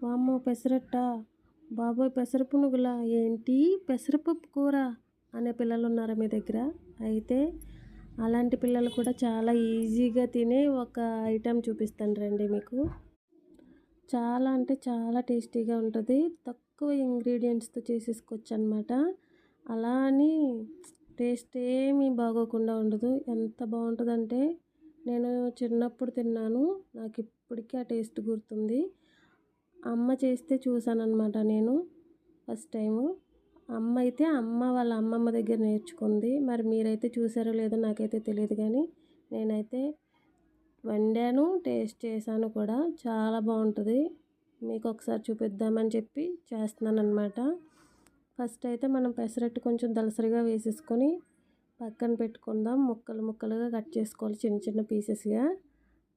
వామ్మో! పెసరట్టా? బాబోయ్! పెసర పునుగులా? ఏంటి పెసరపప్పు కూర అనే పిల్లలున్నారా మీ దగ్గర? అయితే అలాంటి పిల్లలు కూడా చాలా ఈజీగా తినే ఒక ఐటెమ్ చూపిస్తాను రండి మీకు. చాలా అంటే చాలా టేస్టీగా ఉంటది. తక్కువ ఇంగ్రీడియెంట్స్‌తో చేసేసుకోవచ్చనమాట. అలా అని టేస్ట్ ఏమీ బాగోకుండా ఉండదు. ఎంత బావుంటదంటే నేను చిన్నప్పుడు తిన్నాను. నాకిప్పటికి ఆ టేస్ట్ గుర్తుంది. అమ్మ చేస్తే చూసాననమాట నేను ఫస్ట్ టైము. అమ్మ వాళ్ళ అమ్మమ్మ దగ్గర నేర్చుకుంది. మరి మీరైతే చూసారో లేదో నాకైతే తెలీదు గానీ, నేనైతే వండాను, టేస్ట్ చేశాను కూడా. చాలా బావుంటది. మీకొకసారి చూపిద్దామని చెప్పి చేస్తున్నాననమాట. ఫస్ట్ అయితే మనం పెసరట్టు కొంచెం దళసరిగా వేసేసుకొని పక్కన పెట్టుకుందాం. ముక్కలు ముక్కలుగా కట్ చేసుకోవాలి చిన్న చిన్న పీసెస్‌గా.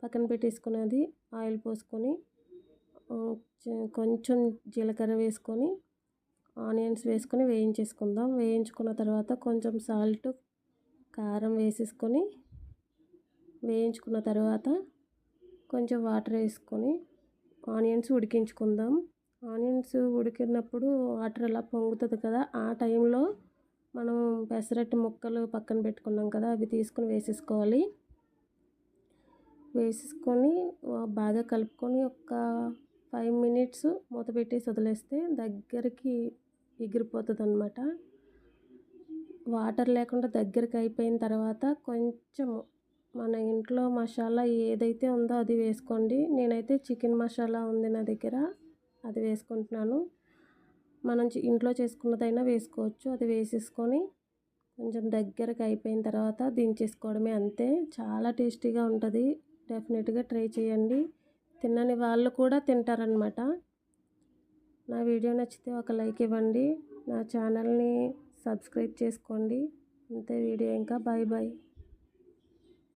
పక్కన పెట్టేసుకున్నది ఆయిల్ పోసుకొని కొంచెం జీలకర్ర వేసుకొని, ఆనియన్స్ వేసుకొని వేయించేసుకుందాం. వేయించుకున్న తర్వాత కొంచెం సాల్ట్, కారం వేసేసుకొని వేయించుకున్న తర్వాత కొంచెం వాటర్ వేసుకొని ఆనియన్స్ ఉడికించుకుందాం. ఆనియన్స్ ఉడికినప్పుడు వాటర్ అలా పొంగుతుంది కదా! ఆ టైంలో మనం పెసరట్టు ముక్కలు పక్కన పెట్టుకున్నాం కదా! అవి తీసుకొని వేసేసుకోవాలి. వేసేసుకొని బాగా కలుపుకొని ఒక 5 మినిట్స్ మూత పెట్టేసి వదిలేస్తే దగ్గరికి ఎగిరిపోతుందనమాట. వాటర్ లేకుండా దగ్గరికి అయిపోయిన తర్వాత కొంచెం మన ఇంట్లో మసాలా ఏదైతే ఉందో అది వేసుకోండి. నేనైతే చికెన్ మసాలా ఉంది నా దగ్గర, అది వేసుకుంటున్నాను. మనం ఇంట్లో చేసుకున్నదైనా వేసుకోవచ్చు. అది వేసేసుకొని కొంచెం దగ్గరకు అయిపోయిన తర్వాత దించేసుకోవడమే అంతే. చాలా టేస్టీగా ఉంటుంది. డెఫినెట్గా ట్రై చేయండి. తినని వాళ్ళు కూడా తింటారనమాట. నా వీడియో నచ్చితే ఒక లైక్ ఇవ్వండి. నా ఛానల్ని సబ్స్క్రైబ్ చేసుకోండి. అంతే వీడియో ఇంకా. Bye bye.